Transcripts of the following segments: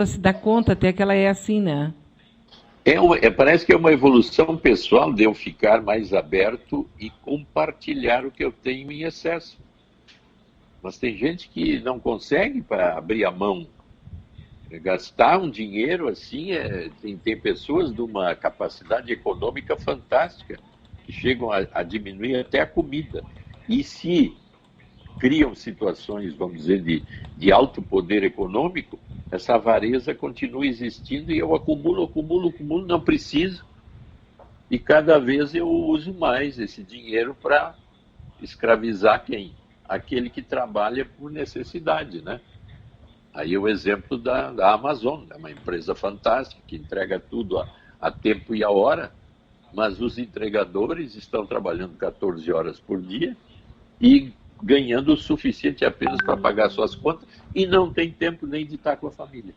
se dá conta até que ela é assim, né? Parece que é uma evolução pessoal de eu ficar mais aberto e compartilhar o que eu tenho em excesso. Mas tem gente que não consegue para abrir a mão. Gastar um dinheiro assim, tem pessoas de uma capacidade econômica fantástica, que chegam a diminuir até a comida. E se criam situações, vamos dizer, de alto poder econômico, essa avareza continua existindo e eu acumulo, acumulo, acumulo, não preciso. E cada vez eu uso mais esse dinheiro para escravizar quem? Aquele que trabalha por necessidade, né? Aí o exemplo da Amazon, é uma empresa fantástica que entrega tudo a tempo e a hora, mas os entregadores estão trabalhando 14 horas por dia e ganhando o suficiente apenas para pagar suas contas e não tem tempo nem de estar com a família.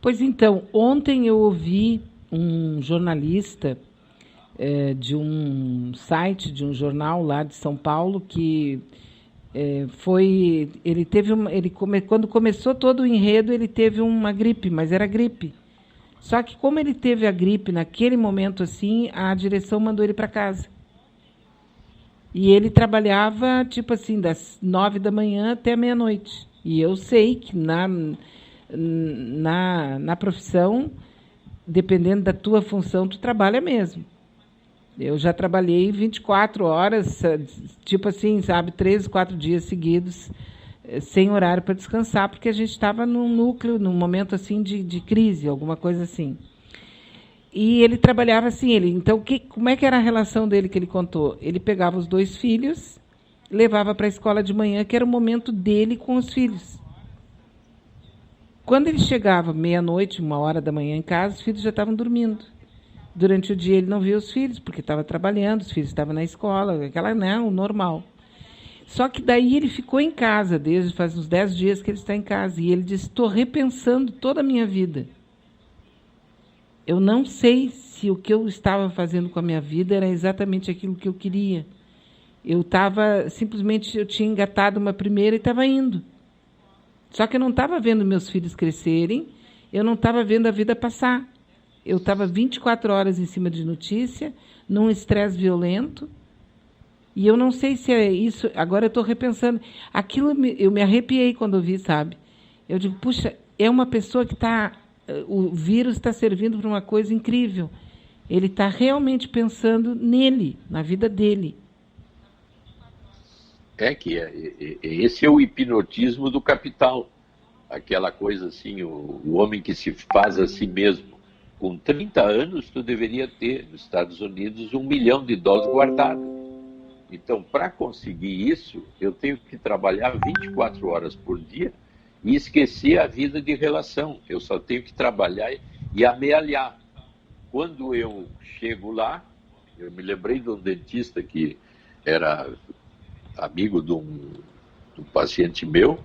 Pois então, ontem eu ouvi um jornalista de um site, de um jornal lá de São Paulo, que ele teve quando começou todo o enredo, ele teve uma gripe, mas era gripe. Só que como ele teve a gripe naquele momento assim, a direção mandou ele para casa. E ele trabalhava, tipo assim, das 9 da manhã até meia-noite. E eu sei que na profissão, dependendo da tua função, tu trabalha mesmo. Eu já trabalhei 24 horas, tipo assim, sabe, 3, 4 dias seguidos, sem horário para descansar, porque a gente estava num núcleo, num momento assim de crise, alguma coisa assim. E ele trabalhava assim, então como é que era a relação dele que ele contou? Ele pegava os 2 filhos, levava para a escola de manhã, que era o momento dele com os filhos. Quando ele chegava meia-noite, 1 hora da manhã em casa, os filhos já estavam dormindo. Durante o dia ele não via os filhos, porque estava trabalhando, os filhos estavam na escola, aquela, né, o normal. Só que daí ele ficou em casa, desde faz uns 10 dias que ele está em casa, e ele disse, estou repensando toda a minha vida. Eu não sei se o que eu estava fazendo com a minha vida era exatamente aquilo que eu queria. Eu tinha engatado uma primeira e estava indo. Só que eu não estava vendo meus filhos crescerem, eu não estava vendo a vida passar. Eu estava 24 horas em cima de notícia, num estresse violento, e eu não sei se é isso. Agora eu estou repensando. Eu me arrepiei quando eu vi, sabe? Eu digo, puxa, é uma pessoa que está... O vírus está servindo para uma coisa incrível. Ele está realmente pensando nele, na vida dele. Esse é o hipnotismo do capital. Aquela coisa assim, o homem que se faz a si mesmo. Com 30 anos, tu deveria ter, nos Estados Unidos, $1 milhão guardado. Então, para conseguir isso, eu tenho que trabalhar 24 horas por dia e esquecer a vida de relação. Eu só tenho que trabalhar e amealhar. Quando eu chego lá, eu me lembrei de um dentista que era amigo de um paciente meu,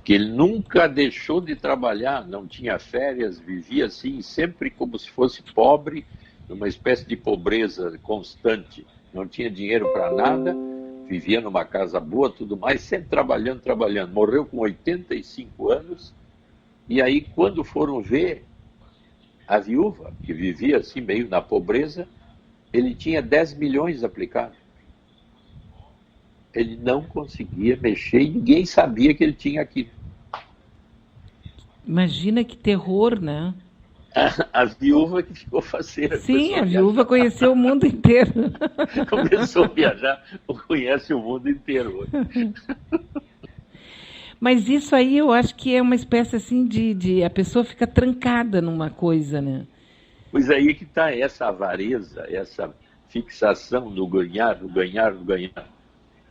que ele nunca deixou de trabalhar, não tinha férias, vivia assim, sempre como se fosse pobre, numa espécie de pobreza constante. Não tinha dinheiro para nada, vivia numa casa boa, tudo mais, sempre trabalhando, trabalhando. Morreu com 85 anos, e aí quando foram ver a viúva, que vivia assim meio na pobreza, ele tinha 10 milhões aplicados. Ele não conseguia mexer e ninguém sabia que ele tinha aquilo. Imagina que terror, né? A viúva que ficou faceira. Sim, a viúva conheceu o mundo inteiro. Começou a viajar, conhece o mundo inteiro hoje. Mas isso aí eu acho que é uma espécie assim a pessoa fica trancada numa coisa, né? Pois aí que está essa avareza, essa fixação no ganhar, no ganhar, no ganhar.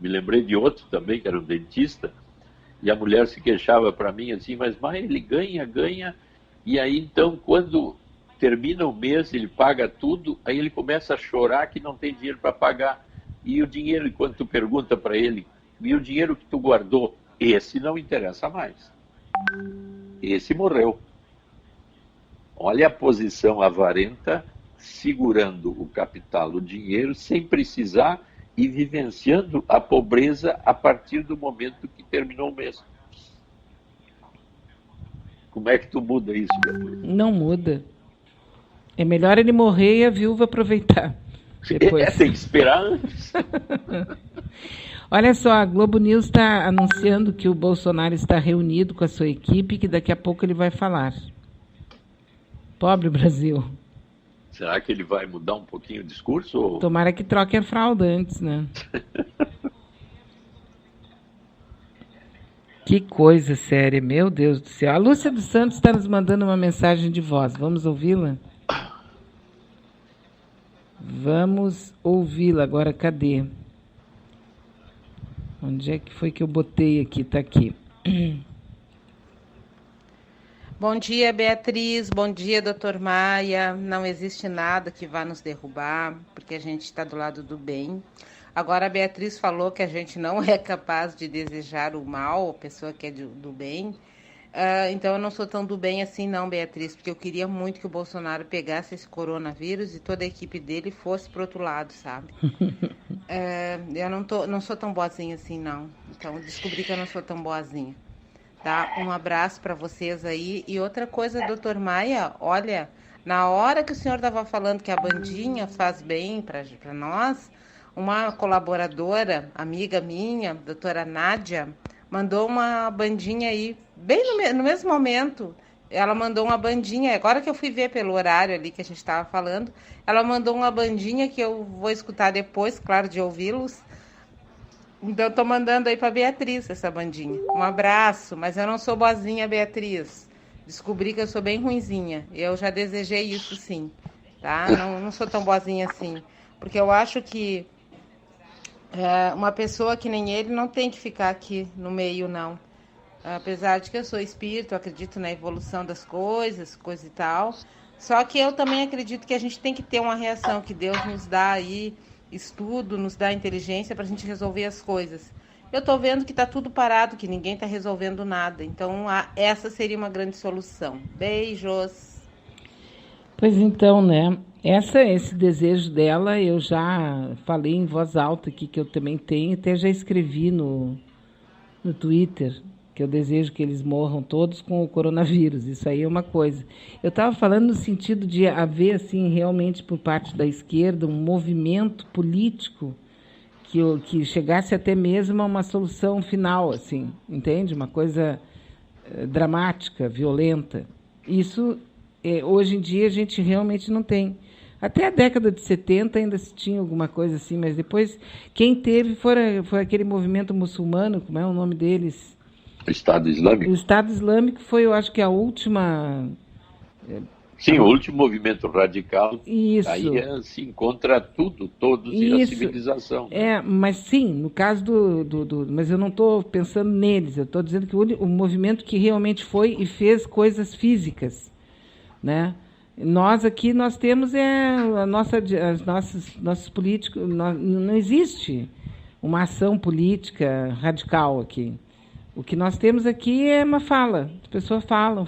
Me lembrei de outro também, que era um dentista, e a mulher se queixava para mim assim, mas ele ganha, ganha, e aí então quando termina o mês, ele paga tudo, aí ele começa a chorar que não tem dinheiro para pagar. E o dinheiro, quando tu pergunta para ele, e o dinheiro que tu guardou? Esse não interessa mais. Esse morreu. Olha a posição avarenta, segurando o capital, o dinheiro, sem precisar e vivenciando a pobreza a partir do momento que terminou o mês. Como é que tu muda isso, Beatriz? Não muda. É melhor ele morrer e a viúva aproveitar depois. Tem que esperar antes. Olha só, a Globo News está anunciando que o Bolsonaro está reunido com a sua equipe, que daqui a pouco ele vai falar. Pobre Brasil. Será que ele vai mudar um pouquinho o discurso? Ou... Tomara que troque a fralda antes, né? Que coisa séria, meu Deus do céu. A Lúcia dos Santos está nos mandando uma mensagem de voz. Vamos ouvi-la? Vamos ouvi-la. Agora, cadê? Onde é que foi que eu botei aqui? Está aqui. Bom dia, Beatriz. Bom dia, doutor Maia. Não existe nada que vá nos derrubar, porque a gente está do lado do bem. Agora, a Beatriz falou que a gente não é capaz de desejar o mal, a pessoa que é do bem. Então, eu não sou tão do bem assim, não, Beatriz, porque eu queria muito que o Bolsonaro pegasse esse coronavírus e toda a equipe dele fosse para o outro lado, sabe? Eu não sou tão boazinha assim, não. Então, descobri que eu não sou tão boazinha. Tá? Um abraço para vocês aí. E outra coisa, doutor Maia, olha, na hora que o senhor estava falando que a bandinha faz bem para nós, uma colaboradora, amiga minha, doutora Nádia, mandou uma bandinha aí, bem no mesmo momento. Ela mandou uma bandinha, agora que eu fui ver pelo horário ali que a gente estava falando, ela mandou uma bandinha que eu vou escutar depois, claro, de ouvi-los. Então, eu tô mandando aí para Beatriz essa bandinha. Um abraço, mas eu não sou boazinha, Beatriz. Descobri que eu sou bem ruinzinha. Eu já desejei isso, sim. Tá? Não sou tão boazinha assim. Porque eu acho que uma pessoa que nem ele não tem que ficar aqui no meio, não. Apesar de que eu sou espírito, acredito na evolução das coisas, coisa e tal. Só que eu também acredito que a gente tem que ter uma reação, que Deus nos dá aí estudo, nos dá inteligência para a gente resolver as coisas. Eu estou vendo que está tudo parado, que ninguém está resolvendo nada. Então, essa seria uma grande solução. Beijos. Pois então, né? Esse desejo dela, eu já falei em voz alta aqui, que eu também tenho, até já escrevi no Twitter, que eu desejo que eles morram todos com o coronavírus. Isso aí é uma coisa. Eu estava falando no sentido de haver, assim, realmente por parte da esquerda, um movimento político que chegasse até mesmo a uma solução final, assim, entende? Uma coisa dramática, violenta. Isso, hoje em dia, a gente realmente não tem. Até a década de 70 ainda se tinha alguma coisa assim, mas depois quem teve foi aquele movimento muçulmano, como é o nome deles? O Estado Islâmico? O Estado Islâmico foi, eu acho que a última... Sim, o último movimento radical. Isso. Aí se encontra tudo, todos e a civilização. Mas sim, no caso mas eu não estou pensando neles, eu estou dizendo que o movimento que realmente foi e fez coisas físicas, né? Nós aqui, nós temos nossos políticos, não existe uma ação política radical aqui. O que nós temos aqui é uma fala. As pessoas falam,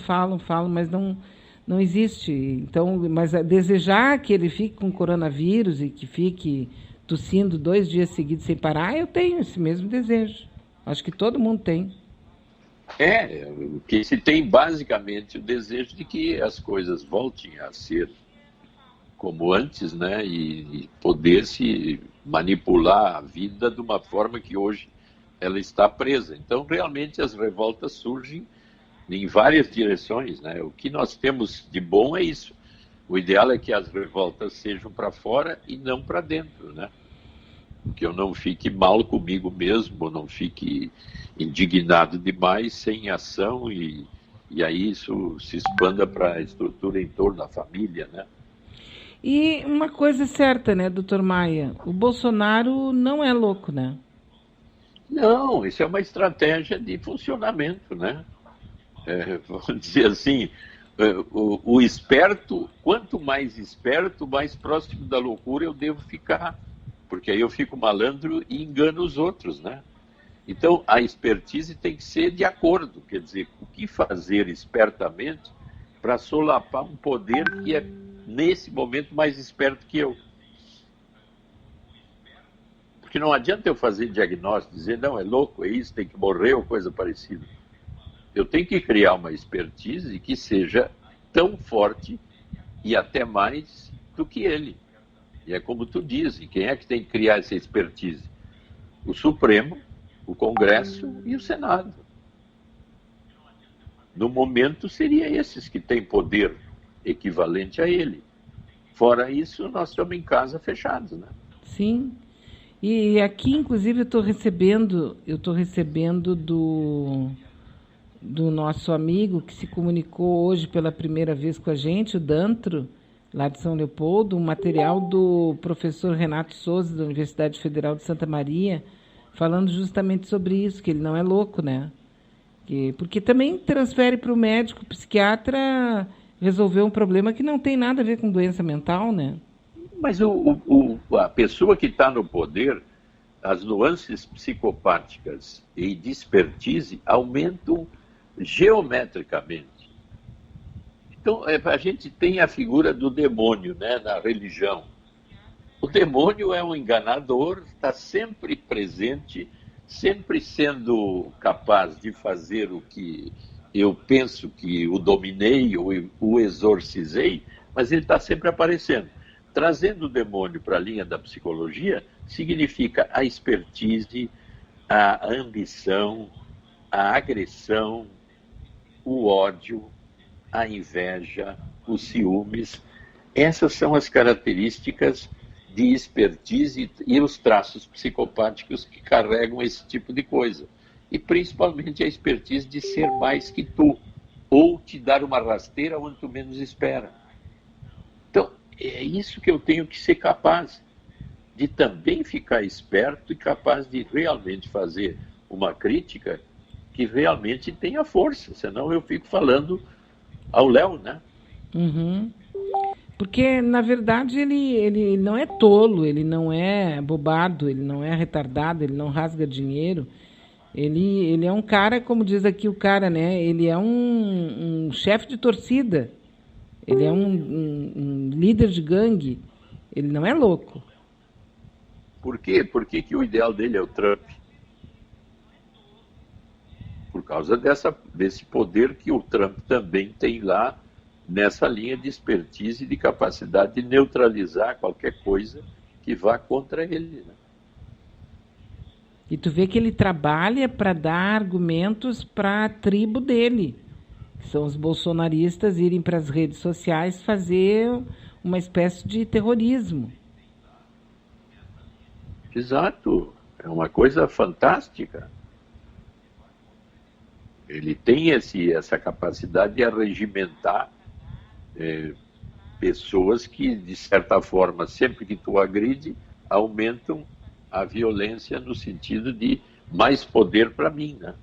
mas não existe. Então, mas desejar que ele fique com coronavírus e que fique tossindo 2 dias seguidos sem parar, eu tenho esse mesmo desejo. Acho que todo mundo tem. O que se tem basicamente o desejo de que as coisas voltem a ser como antes, né? E poder se manipular a vida de uma forma que hoje ela está presa. Então, realmente, as revoltas surgem em várias direções, né? O que nós temos de bom é isso. O ideal é que as revoltas sejam para fora e não para dentro, né? Que eu não fique mal comigo mesmo, não fique indignado demais, sem ação, e aí isso se expanda para a estrutura em torno da família, né? E uma coisa certa, né, doutor Maia? O Bolsonaro não é louco, né? Não, isso é uma estratégia de funcionamento, né? Vamos dizer assim, o esperto, quanto mais esperto, mais próximo da loucura eu devo ficar, porque aí eu fico malandro e engano os outros, né? Então, a expertise tem que ser de acordo, quer dizer, o que fazer espertamente para solapar um poder que é, nesse momento, mais esperto que eu. Porque não adianta eu fazer diagnóstico, dizer, não, é louco, é isso, tem que morrer ou coisa parecida. Eu tenho que criar uma expertise que seja tão forte e até mais do que ele. E é como tu diz, e quem é que tem que criar essa expertise? O Supremo, o Congresso e o Senado. No momento, seria esses que têm poder equivalente a ele. Fora isso, nós estamos em casa fechados, né? Sim. E aqui, inclusive, eu estou recebendo do nosso amigo que se comunicou hoje pela primeira vez com a gente, o Dantro, lá de São Leopoldo, um material do professor Renato Souza, da Universidade Federal de Santa Maria, falando justamente sobre isso, que ele não é louco, né? Porque também transfere para o médico, psiquiatra, resolver um problema que não tem nada a ver com doença mental, né? Mas a pessoa que está no poder, as nuances psicopáticas e de expertise aumentam geometricamente. Então, a gente tem a figura do demônio, né, na religião. O demônio é um enganador, está sempre presente, sempre sendo capaz de fazer o que eu penso que o dominei ou o exorcizei, mas ele está sempre aparecendo. Trazendo o demônio para a linha da psicologia, significa a expertise, a ambição, a agressão, o ódio, a inveja, os ciúmes. Essas são as características de expertise e os traços psicopáticos que carregam esse tipo de coisa. E principalmente a expertise de ser mais que tu, ou te dar uma rasteira onde tu menos espera. Então, é isso que eu tenho que ser capaz de também ficar esperto e capaz de realmente fazer uma crítica que realmente tenha força, senão eu fico falando ao léu, né? Uhum. Porque, na verdade, ele não é tolo, ele não é bobado, ele não é retardado, ele não rasga dinheiro. Ele é um cara, como diz aqui o cara, né? Ele é um chefe de torcida. Ele é um líder de gangue. Ele não é louco. Por quê? Por que o ideal dele é o Trump? Por causa desse poder que o Trump também tem lá nessa linha de expertise e de capacidade de neutralizar qualquer coisa que vá contra ele, né? E tu vê que ele trabalha para dar argumentos para a tribo dele, que são os bolsonaristas, irem para as redes sociais fazer uma espécie de terrorismo. Exato. É uma coisa fantástica. Ele tem essa capacidade de arregimentar pessoas que, de certa forma, sempre que tu agride, aumentam a violência no sentido de mais poder para mim, né?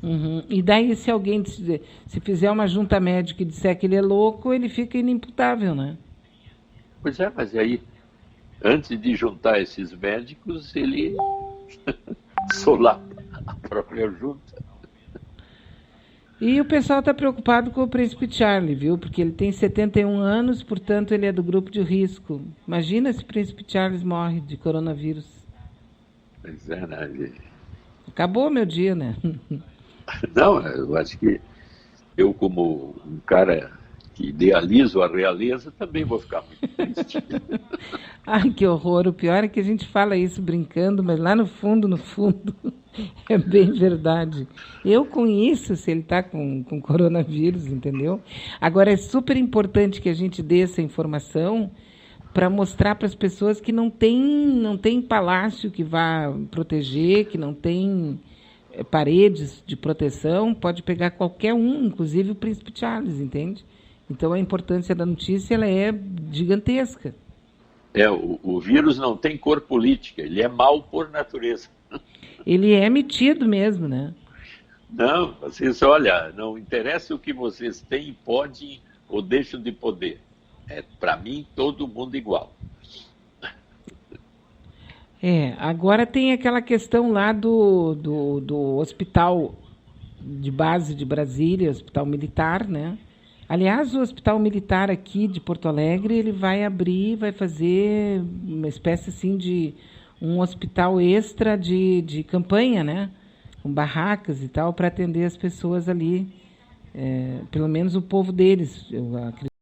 Uhum. E daí, se alguém se fizer uma junta médica e disser que ele é louco, ele fica inimputável, né? Pois é, mas aí, antes de juntar esses médicos, ele solapa a própria junta. E o pessoal está preocupado com o príncipe Charles, viu? Porque ele tem 71 anos, portanto, ele é do grupo de risco. Imagina se o príncipe Charles morre de coronavírus. Pois é, né? Acabou meu dia, né? Não, eu acho que eu, como um cara que idealizo a realeza, também vou ficar muito triste. Ai, que horror. O pior é que a gente fala isso brincando, mas lá no fundo, é bem verdade. Eu com isso, se ele está com coronavírus, entendeu? Agora, é super importante que a gente dê essa informação para mostrar para as pessoas que não tem palácio que vá proteger, que não tem paredes de proteção, pode pegar qualquer um, inclusive o príncipe Charles, entende? Então, a importância da notícia ela é gigantesca. O vírus não tem cor política, ele é mau por natureza. Ele é metido mesmo, né? Não, vocês, olha, não interessa o que vocês têm, podem ou deixam de poder. Para mim, todo mundo igual. Agora tem aquela questão lá do hospital de base de Brasília, hospital militar, né? Aliás, o hospital militar aqui de Porto Alegre, ele vai fazer uma espécie assim de um hospital extra de campanha, né? com barracas e tal, para atender as pessoas ali, pelo menos o povo deles, eu acredito.